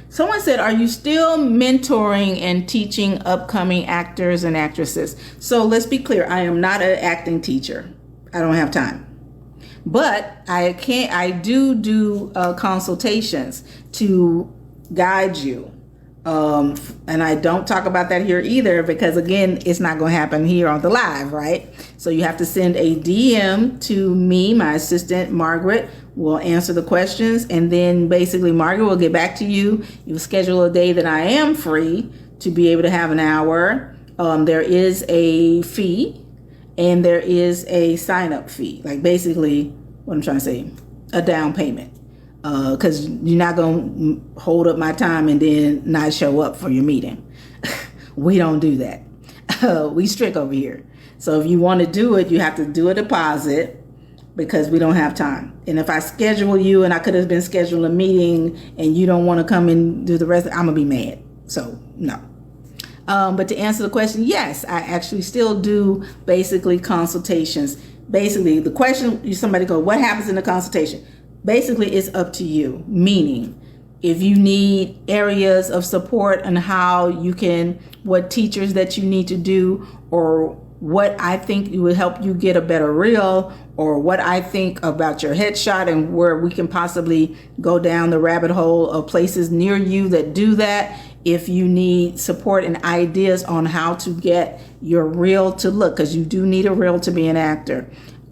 Someone said, are you still mentoring and teaching upcoming actors and actresses? So let's be clear. I am not an acting teacher. I don't have time. But I do consultations to guide you. And I don't talk about that here either because, again, it's not going to happen here on the live, right? So you have to send a DM to me. My assistant, Margaret, will answer the questions. And then basically Margaret will get back to you. You'll schedule a day that I am free to be able to have an hour. There is a fee and there is a sign-up fee. Like basically, what I'm trying to say, a down payment. Because you're not going to hold up my time and then not show up for your meeting. We don't do that. We strict over here. So if you want to do it, you have to do a deposit because we don't have time. And if I schedule you and I could have been scheduling a meeting and you don't want to come and do the rest, I'm going to be mad. So no. But to answer the question, yes, I actually still do basically consultations. Basically, the question, somebody go, what happens in the consultation? Basically, it's up to you, meaning if you need areas of support and how you can, what teachers that you need to do, or what I think would help you get a better reel, or what I think about your headshot and where we can possibly go down the rabbit hole of places near you that do that. If you need support and ideas on how to get your reel to look, because you do need a reel to be an actor.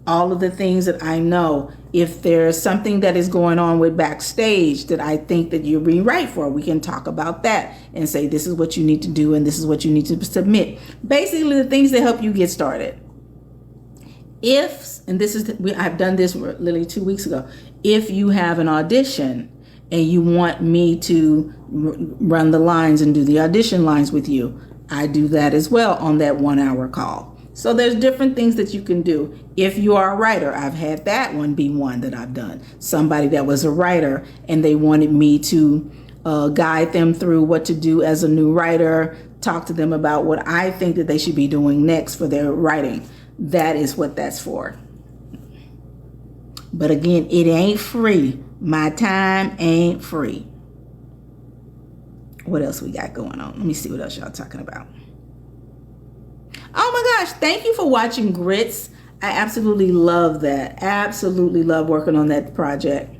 All of the things that I know, if there's something that is going on with backstage that I think that you're being right for, we can talk about that and say, this is what you need to do and this is what you need to submit. Basically, the things that help you get started. I've done this literally 2 weeks ago. If you have an audition and you want me to run the lines and do the audition lines with you, I do that as well on that 1 hour call. So there's different things that you can do. If you are a writer, I've had that one be one that I've done. Somebody that was a writer and they wanted me to guide them through what to do as a new writer, talk to them about what I think that they should be doing next for their writing. That is what that's for. But again, it ain't free. My time ain't free. What else we got going on? Let me see what else y'all talking about. Oh my gosh, thank you for watching Grits. I absolutely love that. Absolutely love working on that project.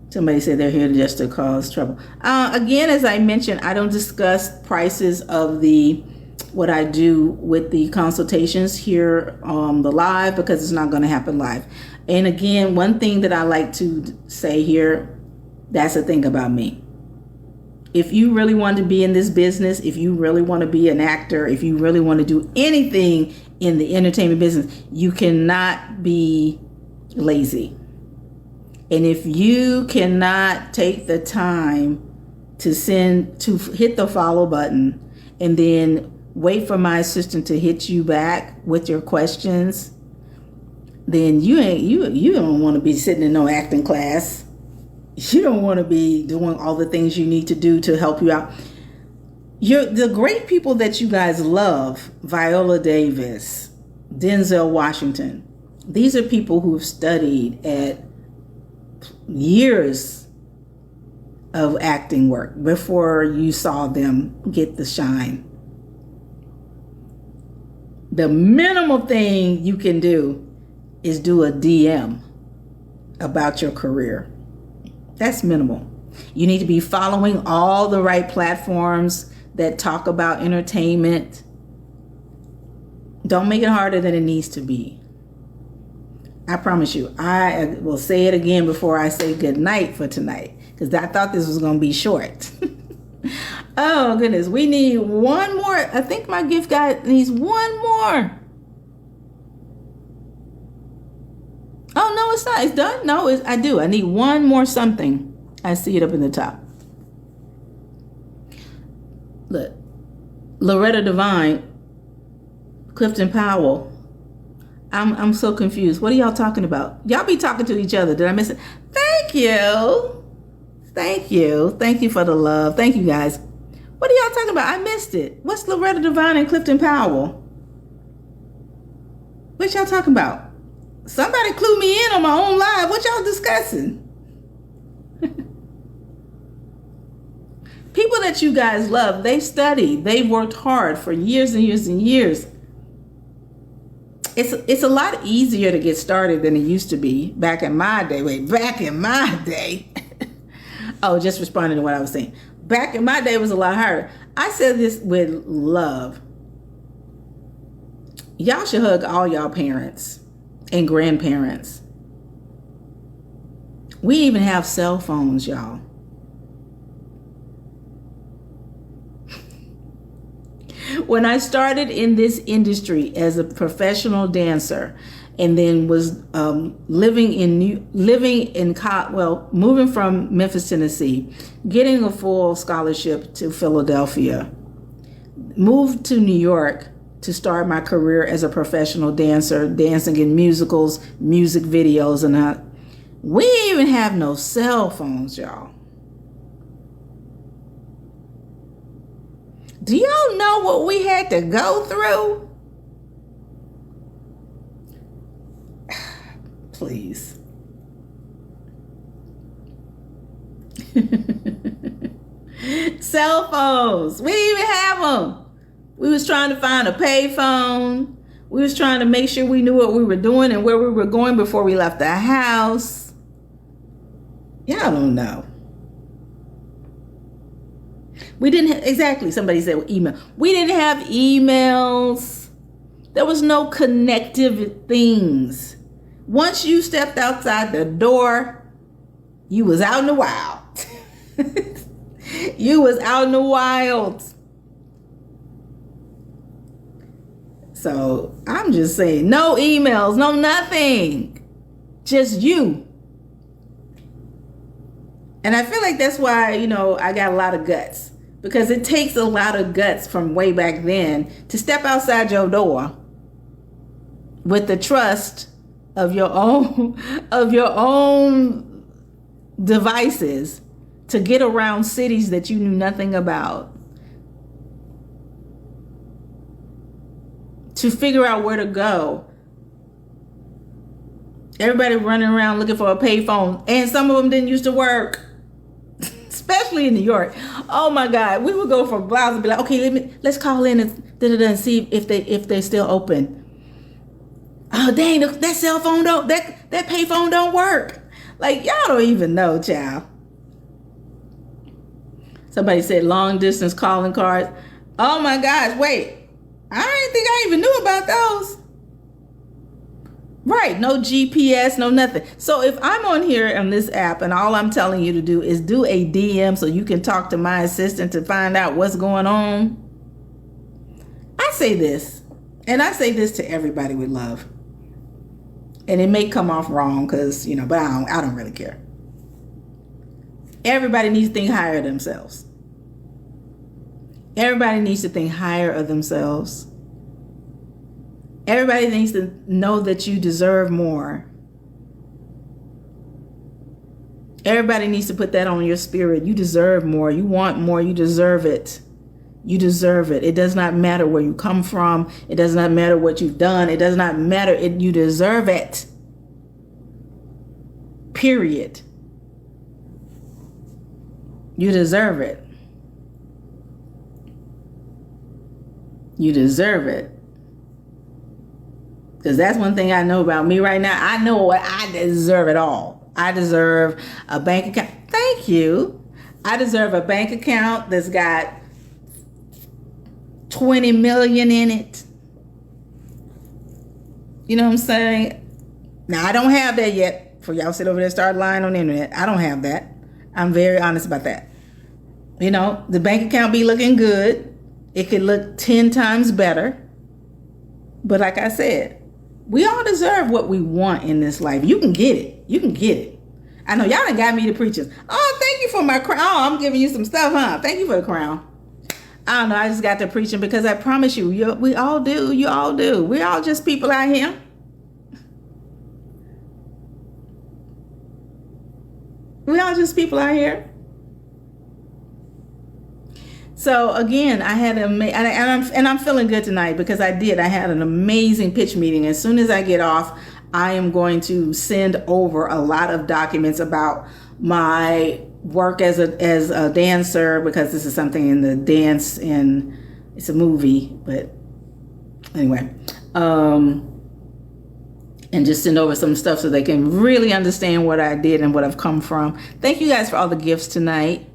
Somebody said they're here just to cause trouble. Again, as I mentioned, I don't discuss prices of what I do with the consultations here on the live because it's not going to happen live. And again, one thing that I like to say here, that's the thing about me. If you really want to be in this business, if you really want to be an actor, if you really want to do anything in the entertainment business, you cannot be lazy. And if you cannot take the time to hit the follow button and then wait for my assistant to hit you back with your questions, then you don't want to be sitting in no acting class. You don't want to be doing all the things you need to do to help you out. The great people that you guys love, Viola Davis, Denzel Washington, these are people who have studied at years of acting work before you saw them get the shine. The minimal thing you can do is do a DM about your career. That's minimal. You need to be following all the right platforms that talk about entertainment. Don't make it harder than it needs to be. I promise you, I will say it again before I say good night for tonight, because I thought this was going to be short. Oh, goodness. We need one more. I think my gift guy needs one more. Oh, no, it's not. It's done? No, I do. I need one more something. I see it up in the top. Look. Loretta Devine, Clifton Powell. I'm so confused. What are y'all talking about? Y'all be talking to each other. Did I miss it? Thank you. Thank you. Thank you for the love. Thank you, guys. What are y'all talking about? I missed it. What's Loretta Devine and Clifton Powell? What y'all talking about? Somebody clue me in on my own live. What y'all discussing? People that you guys love, they studied. They worked hard for years and years and years. It's a lot easier to get started than it used to be back in my day. Wait, back in my day. Oh, just responding to what I was saying. Back in my day, it was a lot harder. I said this with love. Y'all should hug all y'all parents and grandparents. We even have cell phones, y'all. When I started in this industry as a professional dancer, and then was moving from Memphis, Tennessee, getting a full scholarship to Philadelphia, moved to New York to start my career as a professional dancer, dancing in musicals, music videos, and we didn't even have no cell phones, y'all. Do y'all know what we had to go through? Please. Cell phones. We didn't even have them. We was trying to find a payphone. We was trying to make sure we knew what we were doing and where we were going before we left the house. Y'all don't know. We didn't exactly. Somebody said email. We didn't have emails. There was no connective things. Once you stepped outside the door, you was out in the wild. You was out in the wild. So I'm just saying, no emails, no nothing. Just you. And I feel like that's why, I got a lot of guts. Because it takes a lot of guts from way back then to step outside your door with the trust of your own devices to get around cities that you knew nothing about. To figure out where to go. Everybody running around looking for a payphone, and some of them didn't used to work. Especially in New York. Oh my God, we would go for miles and be like, okay, let's call in and see if they're still open. Oh dang, that cell phone that payphone don't work. Like, y'all don't even know, child. Somebody said long distance calling cards. Oh my gosh, wait. I didn't think I even knew about those. Right, no GPS, no nothing. So if I'm on here on this app and all I'm telling you to do is do a DM so you can talk to my assistant to find out what's going on, I say this, and I say this to everybody with love. And it may come off wrong because, but I don't really care. Everybody needs to think higher of themselves. Everybody needs to think higher of themselves. Everybody needs to know that you deserve more. Everybody needs to put that on your spirit. You deserve more. You want more. You deserve it. You deserve it. It does not matter where you come from. It does not matter what you've done. It does not matter. You deserve it. Period. You deserve it. You deserve it. Because that's one thing I know about me right now. I know what I deserve it all. I deserve a bank account. Thank you. I deserve a bank account that's got 20 million in it. You know what I'm saying? Now, I don't have that yet. For y'all sit over there and start lying on the internet. I don't have that. I'm very honest about that. The bank account be looking good. It could look 10 times better. But like I said, we all deserve what we want in this life. You can get it. You can get it. I know y'all done got me to preaching. Oh, thank you for my crown. Oh, I'm giving you some stuff, huh? Thank you for the crown. I don't know. I just got to preaching because I promise you, we all do. You all do. We're all just people out here. We all just people out here. So again, I had I'm feeling good tonight because I had an amazing pitch meeting. As soon as I get off, I am going to send over a lot of documents about my work as a dancer, because this is something in the dance, and it's a movie, but anyway, and just send over some stuff so they can really understand what I did and what I've come from. Thank you guys for all the gifts tonight.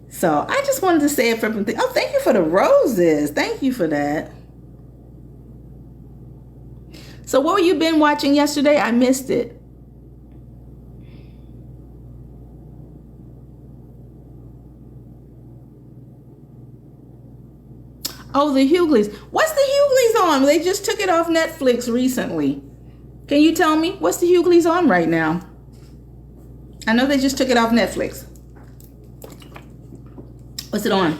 So I just wanted to say it for everything. Oh, thank you for the roses. Thank you for that. So what have you been watching yesterday? I missed it. Oh, the Hughleys. What's the Hughleys on? They just took it off Netflix recently. Can you tell me what's the Hughleys on right now? I know they just took it off Netflix. What's it on?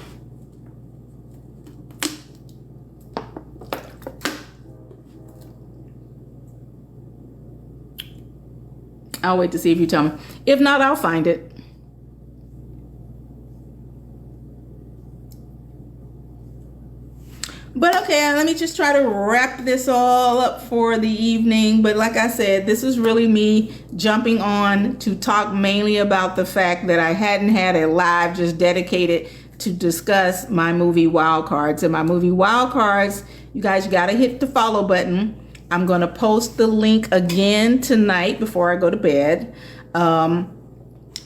I'll wait to see if you tell me. If not, I'll find it. But okay, let me just try to wrap this all up for the evening. But like I said, this is really me jumping on to talk mainly about the fact that I hadn't had a live just dedicated to discuss my movie Wild Cards. And my movie Wild Cards, you guys got to hit the follow button. I'm going to post the link again tonight before I go to bed.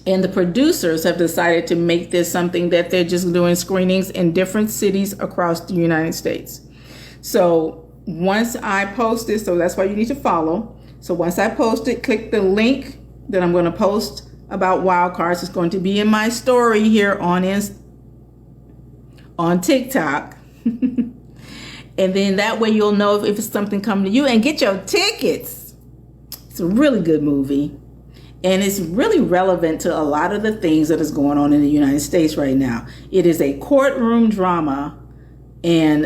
And the producers have decided to make this something that they're just doing screenings in different cities across the United States. So once I post this, so that's why you need to follow. So once I post it, click the link that I'm going to post about Wild Cards. It's going to be in my story here on TikTok. And then that way you'll know if it's something coming to you, and get your tickets. It's a really good movie. And it's really relevant to a lot of the things that is going on in the United States right now. It is a courtroom drama, and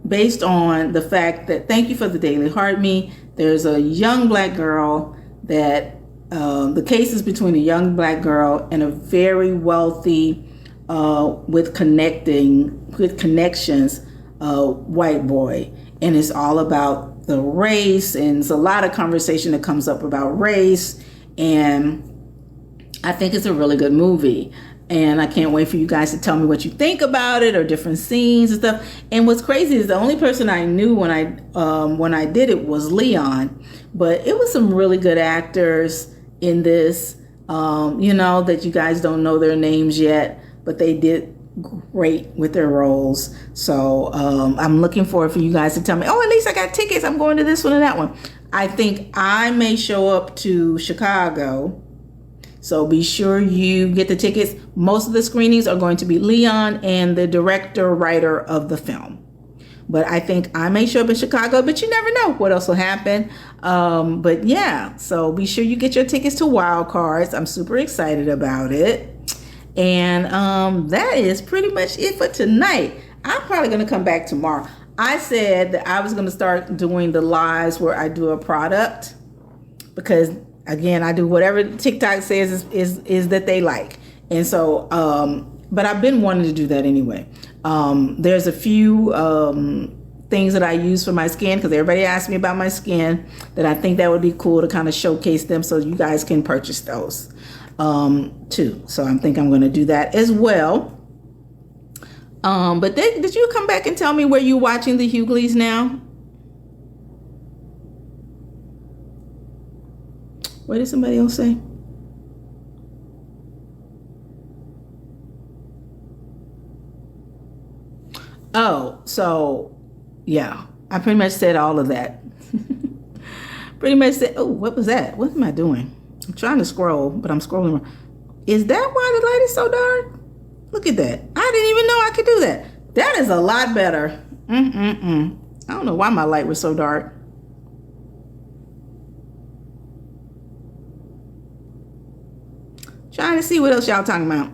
based on the fact that, thank you for the Daily Heart Me, there's a young black girl that, the case is between a young black girl and a very wealthy, with connections, white boy. And it's all about the race, and there's a lot of conversation that comes up about race. And I think it's a really good movie, and I can't wait for you guys to tell me what you think about it, or different scenes and stuff. And what's crazy is the only person I knew when I did it was Leon, but it was some really good actors in this, that you guys don't know their names yet, but they did great with their roles. So I'm looking forward for you guys to tell me, oh, at least I got tickets, I'm going to this one and that one. I think I may show up to Chicago, so be sure you get the tickets. Most of the screenings are going to be Leon and the director, writer of the film. But I think I may show up in Chicago, but you never know what else will happen. But yeah, so be sure you get your tickets to Wild Cards. I'm super excited about it. And that is pretty much it for tonight. I'm probably going to come back tomorrow. I said that I was going to start doing the lives where I do a product, because again, I do whatever TikTok says is that they like. And so, but I've been wanting to do that anyway. There's a few things that I use for my skin, because everybody asks me about my skin, that I think that would be cool to kind of showcase them, so you guys can purchase those too. So I think I'm going to do that as well. But did you come back and tell me where you're watching the Hughleys now? What did somebody else say? Oh, so yeah, I pretty much said all of that. Pretty much said, oh, what was that? What am I doing? I'm trying to scroll, but I'm scrolling. Is that why the light is so dark? Look at that. I didn't even know I could do that. That is a lot better. I don't know why my light was so dark. Trying to see what else y'all talking about.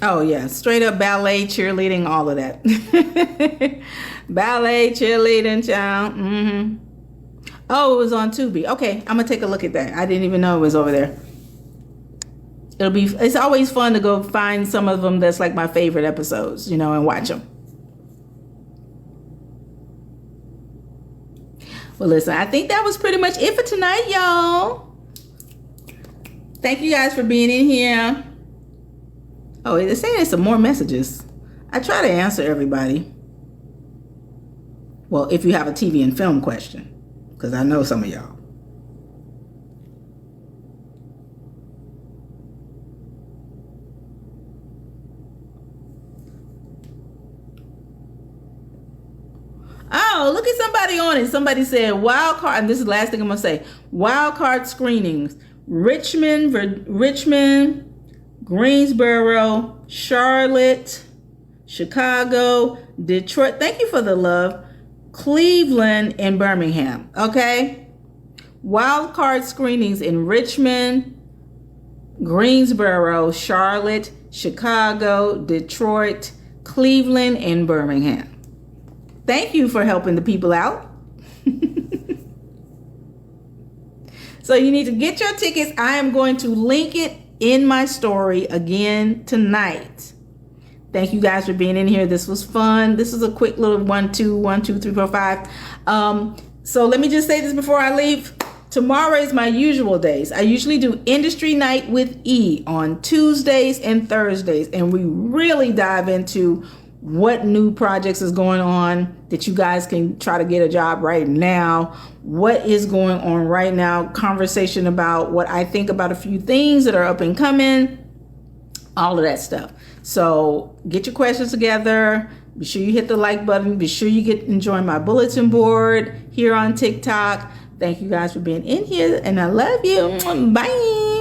Oh yeah, straight up ballet, cheerleading, all of that. Ballet, cheerleading, child. Oh, it was on Tubi. Okay, I'm gonna take a look at that. I didn't even know it was over there. It's always fun to go find some of them that's like my favorite episodes, and watch them. Well, listen, I think that was pretty much it for tonight, y'all. Thank you guys for being in here. Oh, it's saying there's some more messages. I try to answer everybody. Well, if you have a TV and film question, because I know some of y'all. Oh, look at somebody on it. Somebody said wild card, and this is the last thing I'm gonna say. Wild card screenings: Richmond, Greensboro, Charlotte, Chicago, Detroit. Thank you for the love. Cleveland and Birmingham. Okay, wild card screenings in Richmond, Greensboro, Charlotte, Chicago, Detroit, Cleveland, and Birmingham. Thank you for helping the people out. So you need to get your tickets. I am going to link it in my story again tonight. Thank you guys for being in here. This was fun. This is a quick little 1, 2, 1, 2, 3, 4, 5. So let me just say this before I leave. Tomorrow is my usual days. I usually do Industry Night with E on Tuesdays and Thursdays, and we really dive into what new projects is going on that you guys can try to get a job right now. What is going on right now? Conversation about what I think about a few things that are up and coming. All of that stuff. So get your questions together. Be sure you hit the like button. Be sure you enjoy my bulletin board here on TikTok. Thank you guys for being in here, and I love you. Bye.